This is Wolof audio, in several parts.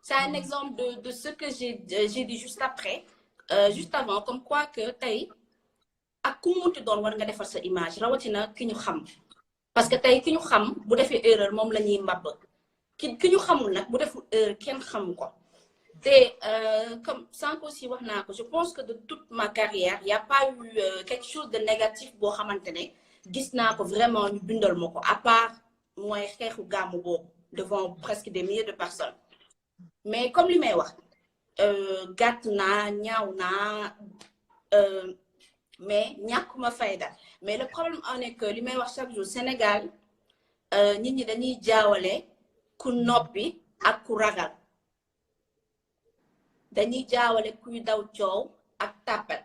c'est un exemple de ce que j'ai dit juste après, juste avant, comme quoi que tey ak ku munti doon war nga defar sa image rawatina ki ñu xam parce que tey ki ñu xam bu defee erreur moom la ñuy mbabb ki ñu xamul nag bu deful erreur kenn xam ko te comme sànq aussi wax naa ko je pense que de toute ma carrière y a pas eu quelque chose de négatif boo xamante ne gis naa ko vraiment ñu bindal ma ko à part mooy xeexu gàmmu boobu devant presque des milliers de personnes mais comme li may wax gàtt naa ñaaw naa mais ñàkkuma fayda mais le problème en est que li may wax chaque jour Sénégal nit ñi dañuy jaawale ku noppi ak ku ragal dañuy jaawale kuy daw coow ak tàppet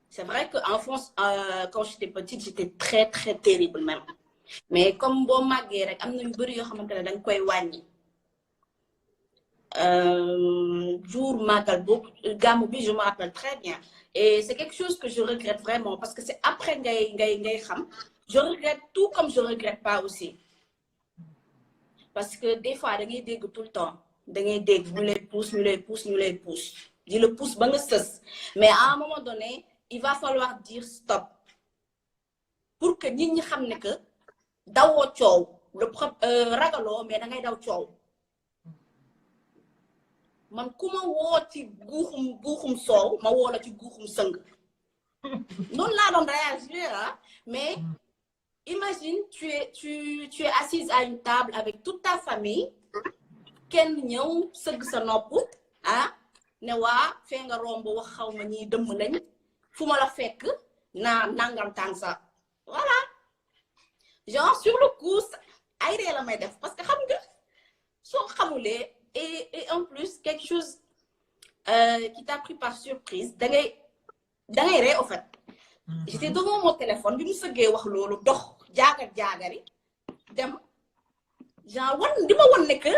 c'est vrai que en France quand j'étais petite j'étais très très terrible même mais comme boo màggee rek am na yu bëri yoo xamante ne dañ koy wàññi jour màggal boobu gàmmu bi je me rappelle très bien et c'est quelque chose que je regrette vraiment parce que c'est après ngay xam je regrette tout comme je regrette pas aussi parce que des fois da ngay dégg tout le temps da ngay dégg ñu lay pousse di la pousse ba nga sës mais à un moment donné il va falloir dire stop pour que nit ñi xam ne que dawoo coow le ragaloo mais da ngay daw coow man ku ma woo ci guuxum soow ma woo la ci guuxum sëng noonu laa doon réagir mais imagine tu es assise à une table avec toute ta famille kenn ñëw sëgg sa nopp ne waa fee nga romb wax xaw ma ñiy dëmm lañ fu ma la fekk naa nangam tàng sa voilà genre sur le coup ay ree la may def parce que xam nga soo xamulee et en plus quelque chose qui t'a pris par surprise da ngay ree au fait j'étais devant mon téléphone bi mu sëggee wax loolu dox jaagari dem genre di ma wan ne que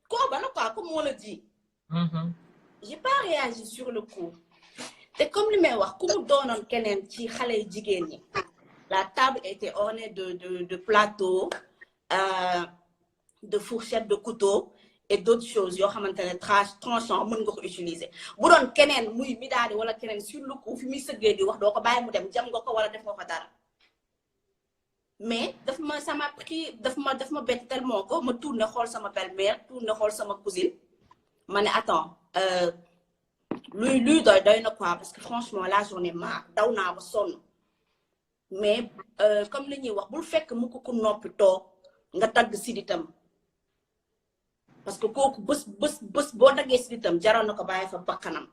kooba la quoi comme on le dit j'ai pas réagi sur le coup te comme li may wax ku mu doonoon keneen ci xale yu jigéen ñi la table était ornée de plateaux de fourchettes de couteaux et d'autres choses yoo xamante ne tranchant mën nga ko utiliser bu doon keneen muy midaadi wala keneen sur le coup fi muy sëggee di wax doo ko bàyyi mu dem jam nga ko wala def nga ko dara mais ça m'a pris daf ma bett tellement ko ma tourné xool sama belle-mère tourné xool sama cousine ma ne attends luy doy na quoi parce que franchement là j'en ai marre daw naa ba sonn mais comme li ñuy wax bul fekk mu ko ku noppi toog nga tagg siditam parce que kooku bés boo daggee siditam jaral na ko bàyyi fa bakkanam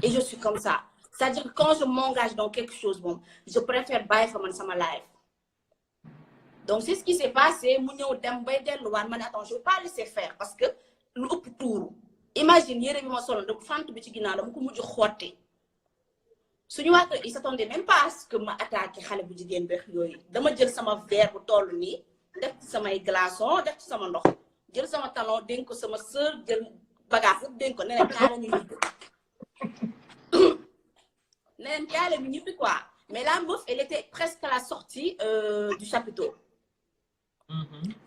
et je suis comme ça c'est-à-dire que quand je m'engage dans quelque chose moom je préfère bàyyi fa man sama life donc c'est ce qui s'est passé mu ñëw dem bay delluwaat ma ne attends je vais pas laisser faire parce que lu ëpp tuuru imagine yére bi ma solo da fant bi ci ginnaaw dama ko mujj xotti suñu waa kër il s'attendait même pas à ce que ma attaqué xale bu jigéen beex yooyu dama jël sama verre bu toll nii def ci samay glaçons def ci sama ndox jël sama talon dénk ko sama sœur jël bagage yëpp dénk ko neneen kaala ñu ñibbi neneen kaala ñu ñibbi quoi mais la meuf elle était presque à la sortie du chapiteau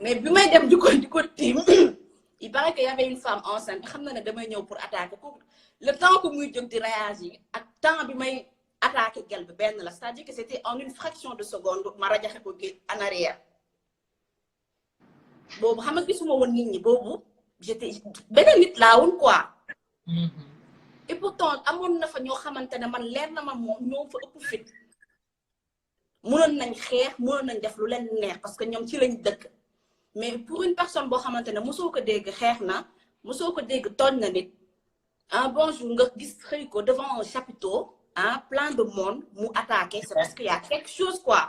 mais bi may dem di ko tiim il paraît qu'il y avait une femme enceinte xam na ne damay ñëw pour attaquer pour le temps que muy jóg di réagir ak temps bi may attaquer gel bi benn la c'est-à-dire que c'était en une fraction de seconde ma rajaxe ko en arrière boobu xam nga gisuma woon nit ñi boobu j'étais beneen nit laa woon quoi et pourtant amoon na fa ñoo xamante ne man leer na ma moom ñoo fa ëpp fit mënoon nañ xeex mënoon nañ def lu leen neex parce que ñoom ci lañ dëkk mais pour une personne boo xamante ne mosoo ko dégg xeex na mosoo ko dégg tooñ na nit un bonjour nga gis xëy ko devant un chapiteau plein de monde mu attaqué c'est parce qu'il y a quelque chose quoi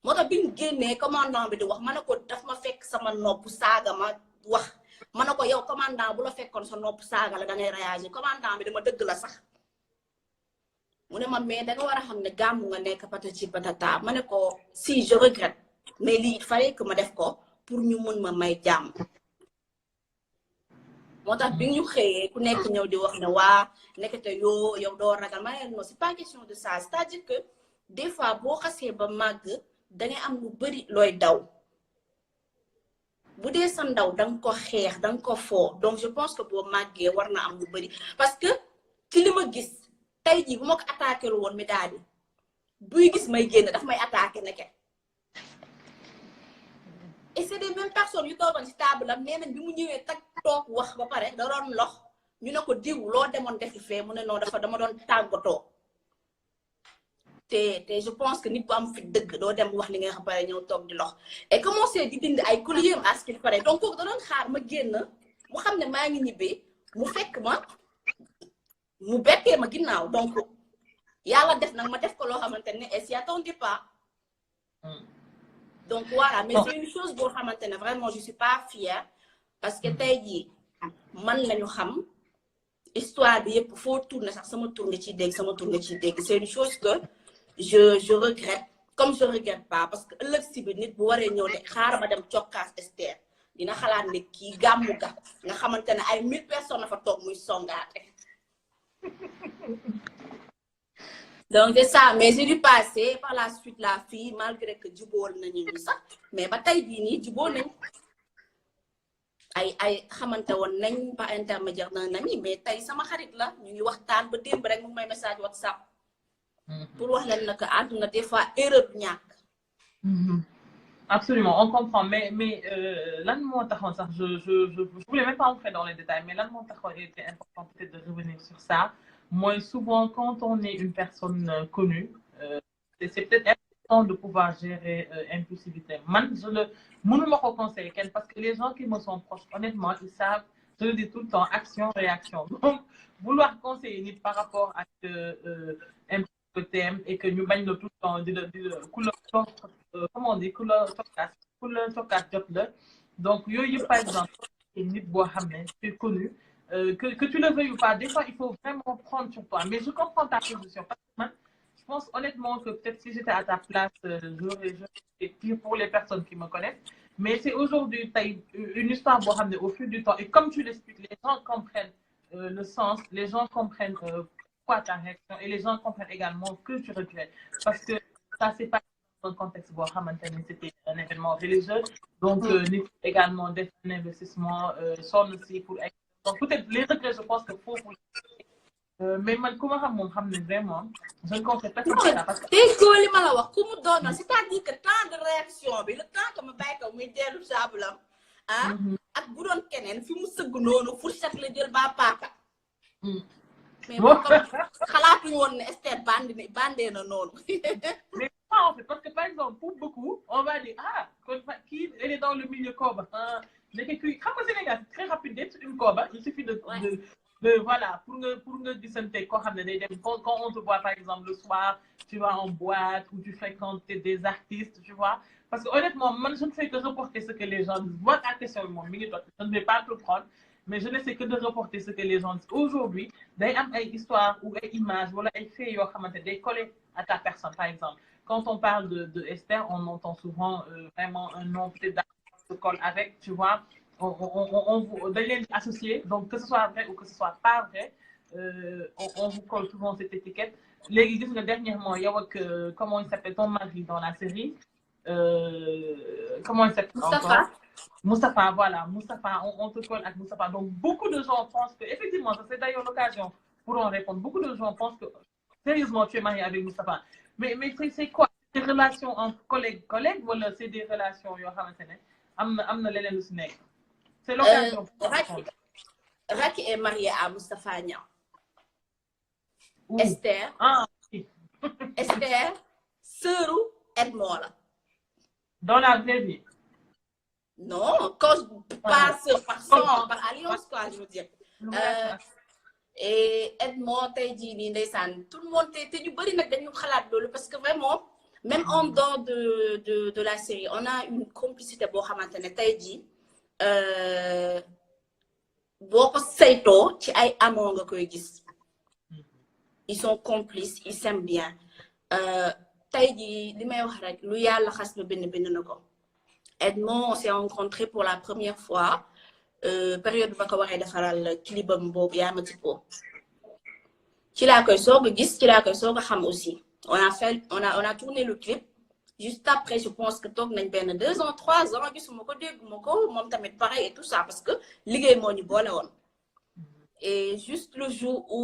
moo tax bi ñu génnee commandant bi di wax ma ne ko daf ma fekk sama nopp saaga ma wax ma ne ko yow commandant bu la fekkoon sa nopp saaga la da ngay réagir commandant bi dama dëgg la sax mu ne ma mais da nga war a xam ne gàmmu nga nekk patati patata ma ne ko si je regrette mais lii il fallait que ma def ko pour ñu mën ma may jàmm moo tax bi ñu xëyee ku nekk ñëw di wax ne waa nekkate yow doo ragal ma ne non c'est pas question de ça c'est-à-dire que des fois boo xasee ba màgg dangay am lu bari looy daw bu dee sa ndaw danga ko xeex danga ko foo donc je pense que boo màggee war na am lu bëri parce que ci li ma gis tey jii bu ma ko attaqué lu woon mi daal di buy gis may génn daf may attaqué neke et c'est des mêmes personnes yu toogoon ci table am nee nañ bi mu ñëwee tag toog wax ba pare da doon lox ñu ne ko diw loo demoon defi fee mu ne non dama doon tàggatoo te je pense que nit bu am fi dëgg doo dem wax li nga xam pare ñëw toog di lox et commencé di dindi ay colliers à ce qu'il paraît donc kooku da doon xaar ma génn mu xam ne maa ngi ñibbi mu fekk ma mu bettee ma ginnaaw donc yàlla def nag ma def ko loo xamante ne et s'y attendait pas donc voilà mais c'est une chose boo xamante ne vraiment je suis pas fière parce que tey jii man lañu xam histoire bi yëpp foo tourner sax sama tour nga ciy dégg sama tour nga ciy dégg c'est une chose que je regrette comme je regrette pas parce que ëllëg si bi nit bu waree ñëw ne xaaral ma dem cokkaas Esther dina xalaat ne kii gàmmu ga nga xamante ne ay 1000 personnes na fa toog muy songaate donc c'est ça mais j'ai dû passer par la suite la fille malgré que jubool nañu ñu sax mais ba tey bii nii jubool nañ ay xamante woon nañ par intermédiaire d'un ami mais tey sama xarit la ñu ngi waxtaan ba démb rek mu may message WhatsApp pour wax leen nag àdduna des fois erreur du ñàkk. Absolument, on comprend mais lan moo taxoon sax je voulais même pas entrer dans les détails mais lan moo taxoon il était important peut-être de revenir sur ça mooy souvent quand on est une personne connue c'est peut-être important de pouvoir gérer impulsivité man mënuma ko conseiller kenn parce que les gens qui me sont proches honnêtement ils savent je le dis tout le temps action réaction donc vouloir conseiller nit par rapport ak thème et que ñu bañ la tout le temps di la ku la comment on dit ku la tokkaas jot la donc yooyu yëpp par exemple nit boo xam ne c'est connu que tu le veuilles ou pas des fois il faut vraiment prendre sur toi mais je comprends ta position parce que man je pense honnêtement que peut-être si j'étais à ta place j'aurais pire pour les personnes qui me connaissent mais c'est aujourd'hui tey une histoire boo xam ne au fil du temps et comme tu l'expliques les gens comprennent le sens les gens comprennent ta réaction et les gens comprennent également que tu regrettes parce que ça c'est pas un contexte boo xamante ne c'était un événement religieux donc nit également def un investissement sonn si pour donc peut-être les regrets je pense que foofu mais man ku ma xam moom xam ne vraiment je ne conseille pas ça parce que tey li ma la wax ku mu doon c'est-à-dire que temps de réaction bi le temps que ma bàyyi ko muy dellu saabulam ak bu doon keneen fi mu sëgg noonu fourchette la jël ba paaka mais bon xalaatuñu woon ne Esther bandee na noonu. mais en fait parce que par exemple pour beaucoup on va dire kon kii elle est dans le milieu kooba nekk kii xam nga Sénégal c'est très rapide d'être une kooba il suffit de voilà pour nga gisante koo xam ne day dem quand on te voit par exemple le soir tu vas en boîte ou tu fréquentes des artistes tu vois parce que honnêtement man je ne fais que reporter ce que les gens disent moi ta question bi moom mi ngi doon je ne vais pas te prendre mais je ne sais que de reporter ce que les gens disent aujourd'hui day am ay histoire ou ay images wala ay faits yoo xamante day coller à ta personne par exemple quand on parle de Esther on entend souvent vraiment un nom peut-être se colle avec tu vois on dañ leen associé donc que ce soit vrai ou que ce soit pas vrai on vous colle souvent cette étiquette léegi gis nga dernièrement yow ak comment il s'appelle ton mari dans la série comment il s'appelle encore Moustapha, voilà, Moustapha, on te colle avec Moustapha. Donc, beaucoup de gens pensent que, effectivement, ça c'est d'ailleurs l'occasion pour en répondre. Beaucoup de gens pensent que, sérieusement, tu es marié avec Moustapha. Mais c'est quoi? Des relations entre collègues ou c'est des relations, c'est l'occasion. Raki est mariée à Moustapha Niang. Esther. Oui. Esther, sœur Edmond. Dans la vraie vie. Non, quand je passe par alliance, quoi, je veux dire. Et Edmond, tey jii nii ndeysaan tout le monde te ñu bëri nag dañu xalaat loolu parce que vraiment même en dehors de la série on a une complicité boo xamante ne tey jii boo ko saytoo ci ay amoo nga koy gis ils sont complices ils s'aiment bien tey jii li may wax rek lu yàlla xas ba bind na ko. Edmond on s'est rencontrés pour la première fois période ba ko waxee defaral clipam boobu yaa ma tipo ci laa koy soog a gis ci laa koy soog a xam aussi on a tourné le clip juste après je pense que toog nañ benn 2 ans 3 ans gisuma ko dégguma ko moom tamit pareil et tout ça parce que liggéey moo ñu boole woon et juste le jour où